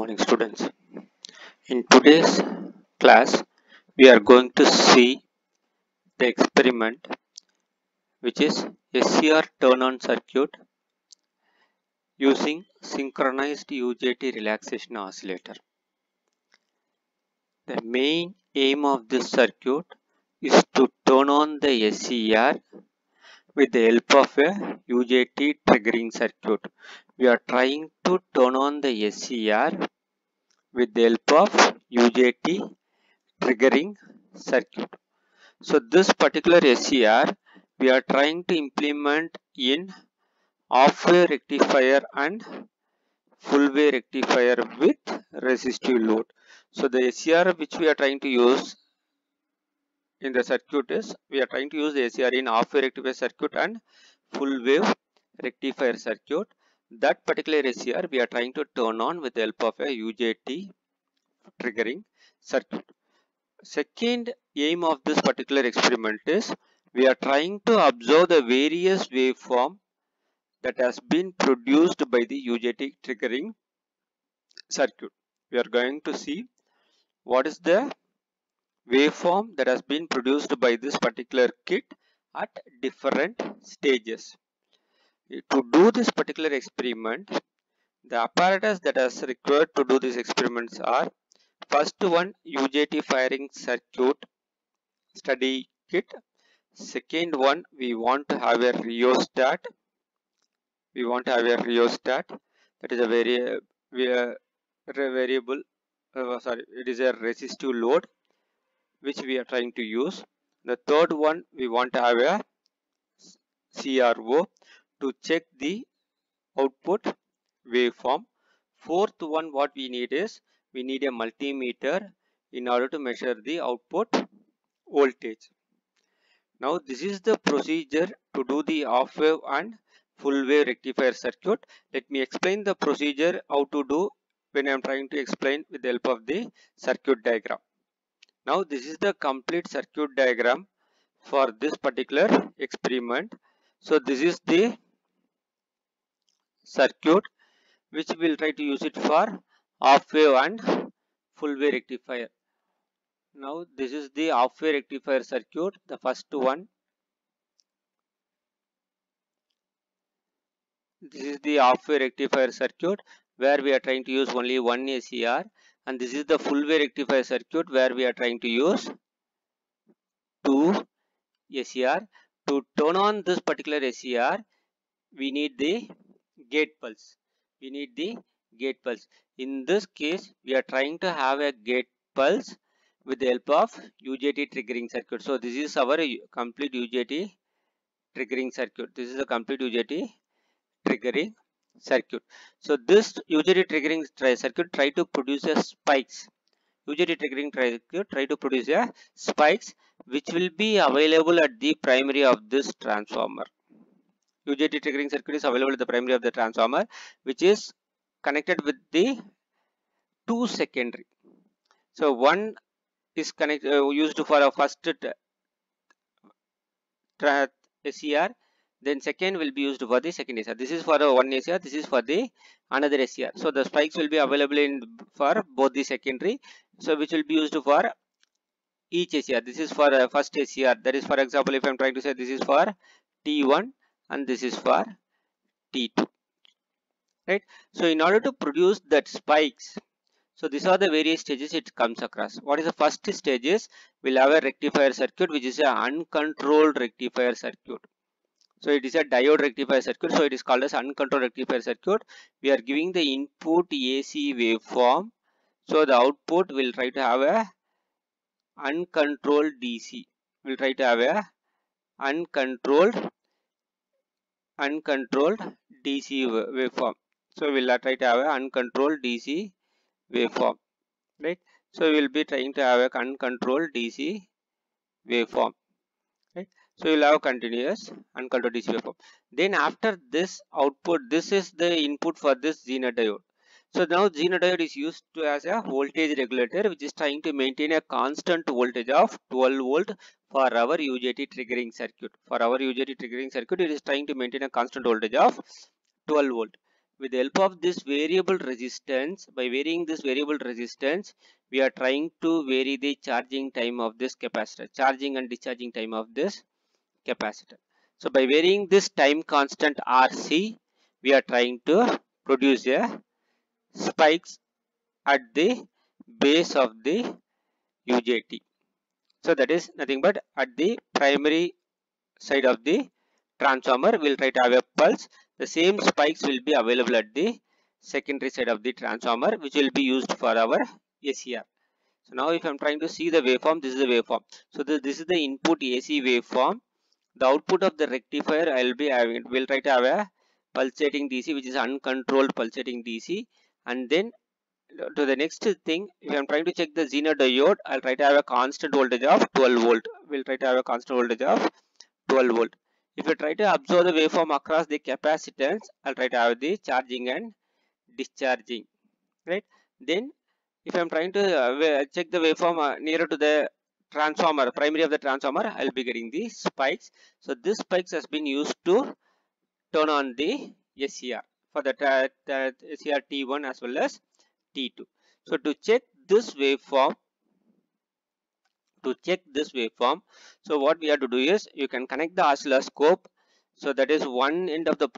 morning, students. In today's class, we are going to see the experiment which is SCR turn-on circuit using synchronized UJT relaxation oscillator. The main aim of this circuit is to turn on the SCR with the help of a UJT triggering circuit. We are trying to turn on the SCR with the help of UJT triggering circuit. So this particular SCR we are trying to implement in half-wave rectifier and full-wave rectifier with resistive load. So the SCR which we are trying to use in the circuit is we are trying to use the SCR in half-wave rectifier circuit and full-wave rectifier circuit. That particular SCR we are trying to turn on with the help of a UJT triggering circuit. Second aim of this particular experiment is we are trying to observe the various waveform that has been produced by the UJT triggering circuit. We are going to see what is the waveform that has been produced by this particular kit at different stages. To do this particular experiment, the apparatus that is required to do these experiments are first one UJT firing circuit study kit. Second one, we want to have a rheostat. That is a variable. It is a resistive load which we are trying to use. The third one, we want to have a CRO to check the output waveform. Fourth one, what we need is we need a multimeter in order to measure the output voltage. Now this is the procedure to do the half wave and full wave rectifier circuit. Let me explain the procedure how to do when I am trying to explain with the help of the circuit diagram. Now this is the complete circuit diagram for this particular experiment. So this is the circuit which we will try to use it for half wave and full wave rectifier. Now this is the half wave rectifier circuit, the first one. This is the half-wave rectifier circuit where we are trying to use only one SCR, and this is the full-wave rectifier circuit where we are trying to use two SCR. To turn on this particular SCR, we need the gate pulse. In this case, we are trying to have a gate pulse with the help of UJT triggering circuit. So this is our complete UJT triggering circuit. This is a complete UJT triggering circuit. So this UJT triggering circuit try to produce a spikes. UJT triggering circuit try to produce a spikes which will be available at the primary of this transformer. UJT triggering circuit is available at the primary of the transformer, which is connected with the two secondary. So one is connected used for a first SCR. Then second will be used for the second SCR. This is for one SCR. This is for the another SCR. So the spikes will be available for both the secondary. So which will be used for each SCR. This is for first SCR. That is, for example, if I am trying to say this is for T1 and this is for T2. Right. So in order to produce that spikes, so these are the various stages it comes across. What is the first stage is we'll have a rectifier circuit which is an uncontrolled rectifier circuit. So it is a diode rectifier circuit. So it is called as uncontrolled rectifier circuit. We are giving the input AC waveform. So the output will try to have a uncontrolled DC. We'll try to have a uncontrolled DC waveform. So we'll try to have a uncontrolled DC waveform. Right. So we will be trying to have a uncontrolled DC waveform. Right. So you will have continuous uncontrolled DC waveform. Then after this output, this is the input for this Zener diode. So now Zener diode is used as a voltage regulator which is trying to maintain a constant voltage of 12 volt for our UJT triggering circuit. For our UJT triggering circuit, it is trying to maintain a constant voltage of 12 volt. with the help of this variable resistance, by varying this variable resistance, we are trying to vary the charging time of this capacitor, charging and discharging time of this capacitor. So by varying this time constant RC, we are trying to produce a spikes at the base of the UJT. So that is nothing but at the primary side of the transformer we'll try to have a pulse. The same spikes will be available at the secondary side of the transformer, which will be used for our SCR. So now if I'm trying to see the waveform, this is the waveform. So this is the input AC waveform. The output of the rectifier I'll be having, we'll try to have a pulsating DC, which is uncontrolled pulsating DC. And then to the next thing, if I'm trying to check the Zener diode, I'll try to have a constant voltage of 12 volt. We'll try to have a constant voltage of 12 volt. If you try to observe the waveform across the capacitance, I'll try to have the charging and discharging, right? Then if I'm trying to check the waveform nearer to the transformer, primary of the transformer, I'll be getting the spikes. So this spikes has been used to turn on the SCR for the SCR T1 as well as T2. So to check this waveform, so what we have to do is, you can connect the oscilloscope. So that is one end of the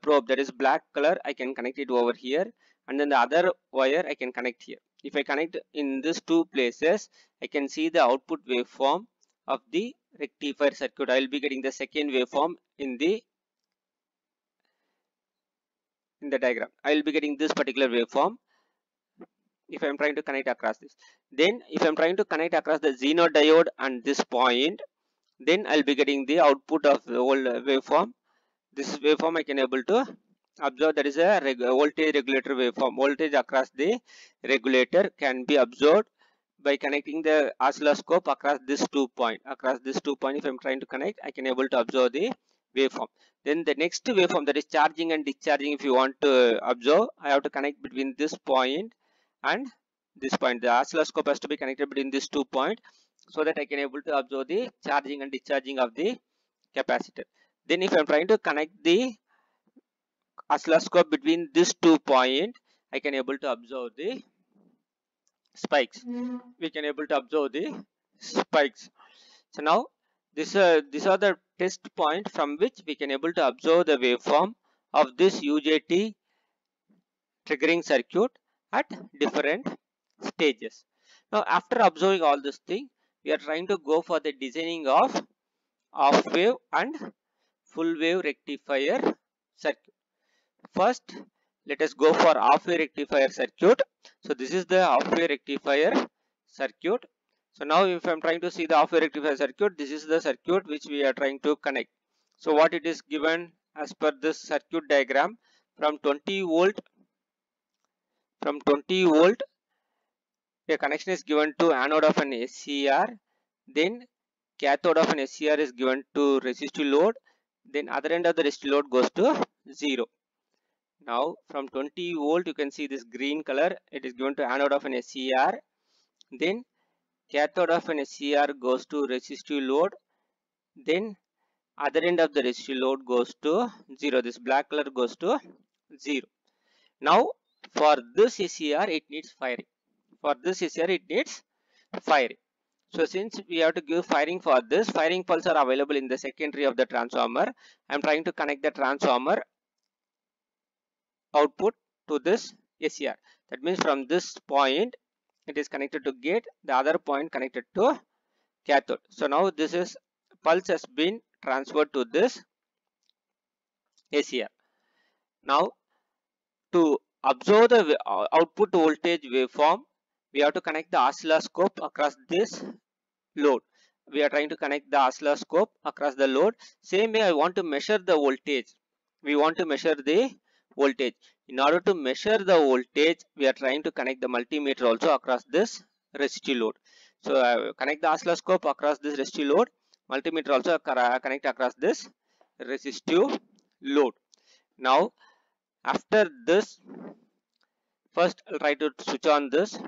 probe, that is black color, I can connect it over here, and then the other wire I can connect here. If I connect in these two places, I can see the output waveform of the rectifier circuit. I will be getting the second waveform in the diagram. I will be getting this particular waveform if I am trying to connect across this. Then if I am trying to connect across the Zener diode and this point, then I'll be getting the output of the old waveform. This waveform I can able to observe, that is a voltage regulator waveform. Voltage across the regulator can be observed by connecting the oscilloscope across this 2 point. Across this 2 point, if I'm trying to connect, I can able to observe the waveform. Then the next waveform, that is charging and discharging, if you want to observe, I have to connect between this point and this point. The oscilloscope has to be connected between these 2 points, so that I can able to observe the charging and discharging of the capacitor. Then if I am trying to connect the oscilloscope between these 2 points, I can able to observe the spikes. We can able to observe the spikes. So now these are the test point from which we can able to observe the waveform of this UJT triggering circuit at different stages. Now after observing all this thing, we are trying to go for the designing of half wave and full wave rectifier circuit. First, let us go for half wave rectifier circuit. So this is the half wave rectifier circuit. So now if I am trying to see the half wave rectifier circuit, this is the circuit which we are trying to connect. So what it is given as per this circuit diagram, from 20 volt, a connection is given to anode of an SCR, then cathode of an SCR is given to resistive load, then other end of the resistive load goes to 0. Now from 20 volt, you can see this green color, it is given to anode of an SCR, then cathode of an SCR goes to resistive load, then other end of the resistive load goes to 0. This black color goes to 0. Now for this SCR, it needs firing. For this SCR, it needs firing. So since we have to give firing for this, firing pulse are available in the secondary of the transformer. I am trying to connect the transformer output to this SCR. That means from this point, it is connected to gate, the other point connected to cathode. So now this is pulse has been transferred to this SCR. Now to observe the output voltage waveform, we have to connect the oscilloscope across this load. We are trying to connect the oscilloscope across the load. Same way, I want to measure the voltage. We want to measure the voltage. In order to measure the voltage, we are trying to connect the multimeter also across this resistive load. So connect the oscilloscope across this resistive load. Multimeter also connect across this resistive load. Now after this, first I'll try to switch on this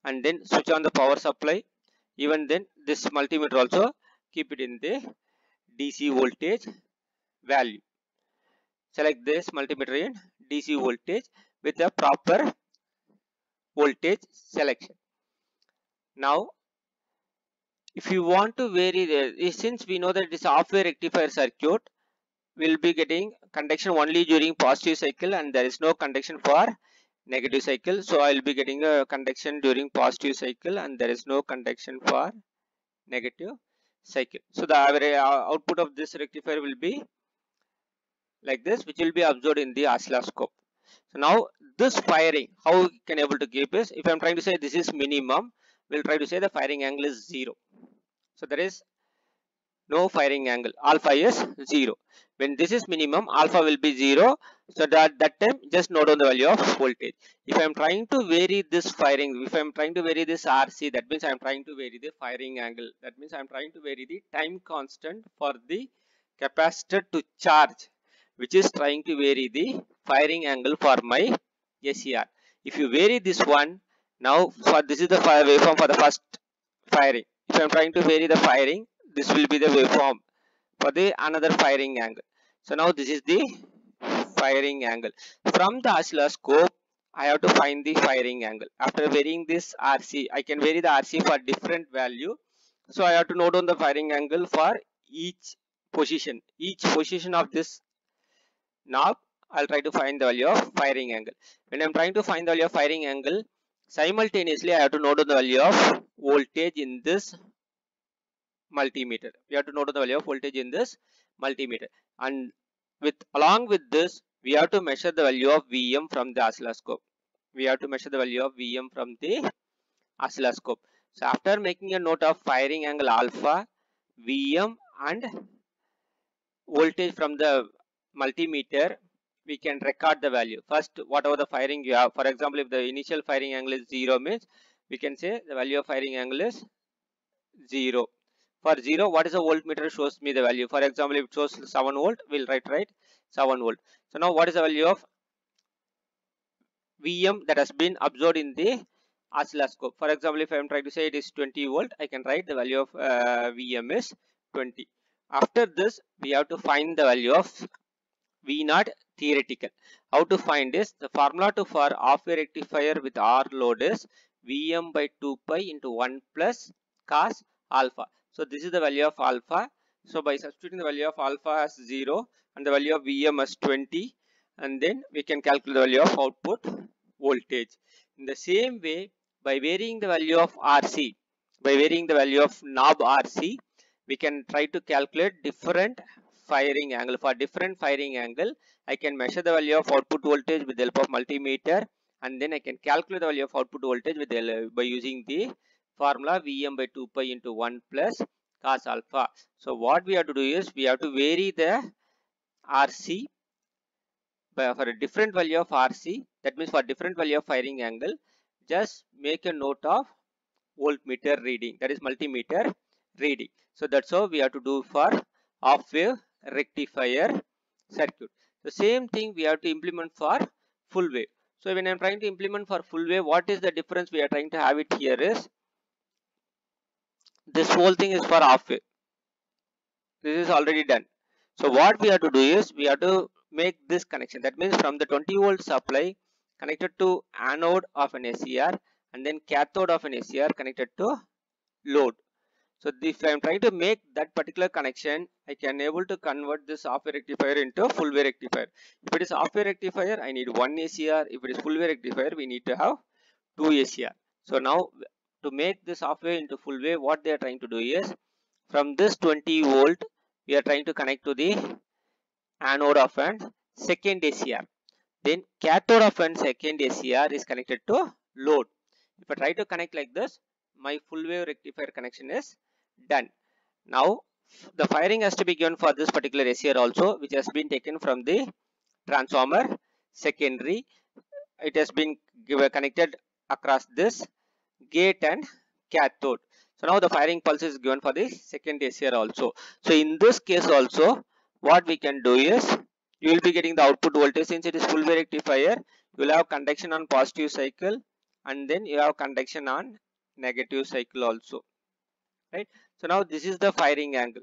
and then switch on the power supply. Even then this multimeter also keep it in the DC voltage value. select this multimeter in DC voltage with a proper voltage selection. Now if you want to vary since we know that this half-wave rectifier circuit will be getting conduction only during positive cycle and there is no conduction for negative cycle. So I will be getting a conduction during positive cycle and there is no conduction for negative cycle. So the output of this rectifier will be like this, which will be observed in the oscilloscope. So now this firing, how we can able to keep is, if I am trying to say this is minimum, we'll try to say the firing angle is 0. So there is no firing angle, alpha is 0. When this is minimum, alpha will be 0. So that time just note down the value of voltage. If I am trying to vary this firing, if I am trying to vary this RC, that means I am trying to vary the firing angle. That means I am trying to vary the time constant for the capacitor to charge, which is trying to vary the firing angle for my SCR. If you vary this one, now for this is the waveform for the first firing. If I am trying to vary the firing, this will be the waveform for the another firing angle. So now this is the firing angle. From the oscilloscope, I have to find the firing angle. After varying this RC, I can vary the RC for different value. So I have to note down the firing angle for each position. Each position of this knob, I'll try to find the value of firing angle. When I'm trying to find the value of firing angle, simultaneously I have to note down the value of voltage in this multimeter. We have to note the value of voltage in this multimeter, and along with this we have to measure the value of Vm from the oscilloscope. We have to measure the value of Vm from the oscilloscope. So after making a note of firing angle alpha, Vm and voltage from the multimeter, we can record the value. First, whatever the firing you have, for example, if the initial firing angle is 0 means we can say the value of firing angle is 0. For 0, what is the voltmeter shows me the value. For example, if it shows 7 volt, we'll write 7 volt. So now what is the value of Vm that has been observed in the oscilloscope. For example, if I am trying to say it is 20 volt, I can write the value of Vm is 20. After this, we have to find the value of V0 theoretical. How to find this? The formula for half-wave rectifier with R load is Vm by 2 pi into 1 plus cos alpha. So this is the value of alpha. So by substituting the value of alpha as 0 and the value of Vm as 20, and then we can calculate the value of output voltage. In the same way, by varying the value of RC, by varying the value of knob RC, we can try to calculate different firing angle. For different firing angle, I can measure the value of output voltage with the help of multimeter, and then I can calculate the value of output voltage with by using the formula Vm by 2 pi into 1 plus cos alpha. So what we have to do is we have to vary the RC for a different value of RC. That means for different value of firing angle, just make a note of voltmeter reading, that is multimeter reading. So that's how we have to do for half-wave rectifier circuit. The same thing we have to implement for full wave. So when I am trying to implement for full wave, what is the difference we are trying to have it here is, this whole thing is for half wave. This is already done. So what we have to do is we have to make this connection. That means from the 20 volt supply connected to anode of an SCR and then cathode of an SCR connected to load. So if I am trying to make that particular connection, I can able to convert this half-wave rectifier into full wave rectifier. If it is half-wave rectifier, I need one SCR. If it is full wave rectifier, we need to have two SCR. So now to make this half-wave into full wave, what they are trying to do is, from this 20 volt, we are trying to connect to the anode of an second SCR. Then cathode of an second SCR is connected to load. If I try to connect like this, my full wave rectifier connection is done. Now the firing has to be given for this particular SCR also, which has been taken from the transformer secondary. It has been connected across this gate and cathode. So now the firing pulse is given for the second SCR also. So in this case also, what we can do is, you will be getting the output voltage. Since it is full wave rectifier, you will have conduction on positive cycle and then you have conduction on negative cycle also, right? So now this is the firing angle.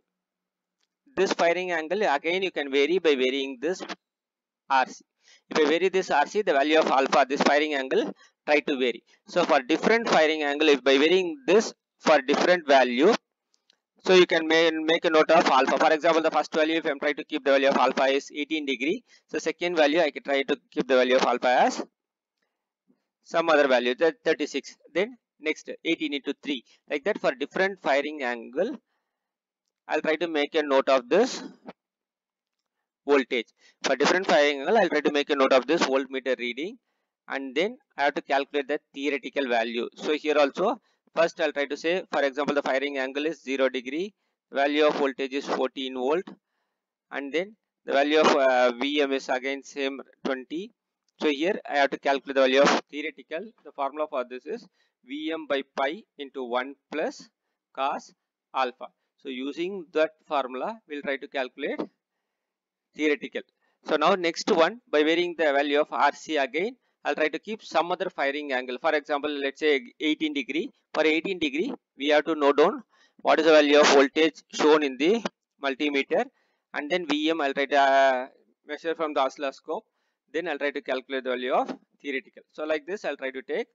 This firing angle again you can vary by varying this RC. If I vary this RC, the value of alpha, this firing angle, try to vary. So for different firing angle, if by varying this for different value, so you can make a note of alpha. For example, the first value, if I am trying to keep the value of alpha is 18 degree. So second value, I can try to keep the value of alpha as some other value, that 36. Then next 18 into 3. Like that for different firing angle, I'll try to make a note of this voltage. For different firing angle, I'll try to make a note of this voltmeter reading, and then I have to calculate the theoretical value. So here also, first I'll try to say, for example, the firing angle is 0 degree, value of voltage is 14 volt, and then the value of Vm is again same 20. So here I have to calculate the value of theoretical. The formula for this is Vm by pi into 1 plus cos alpha. So using that formula, we'll try to calculate theoretical. So now next one, by varying the value of RC again, I'll try to keep some other firing angle. For example, let's say 18 degree. For 18 degree, we have to note down what is the value of voltage shown in the multimeter, and then Vm I'll try to measure from the oscilloscope. Then I'll try to calculate the value of theoretical. So like this, I'll try to take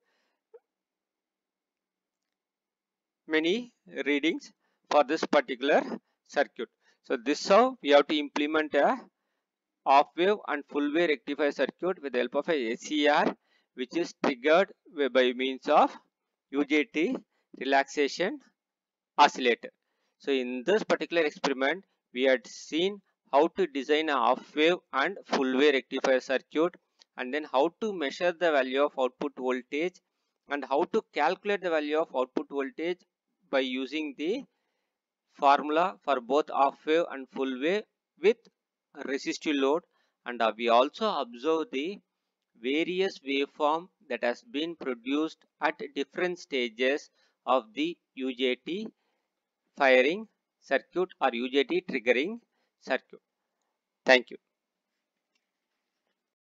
many readings for this particular circuit. So this is how we have to implement a half wave and full wave rectifier circuit with the help of a SCR, which is triggered by means of UJT relaxation oscillator. So in this particular experiment, we had seen how to design a half wave and full wave rectifier circuit, and then how to measure the value of output voltage, and how to calculate the value of output voltage by using the formula for both half wave and full wave with resistive load. And we also observe the various waveform that has been produced at different stages of the UJT firing circuit or UJT triggering circuit. Thank you.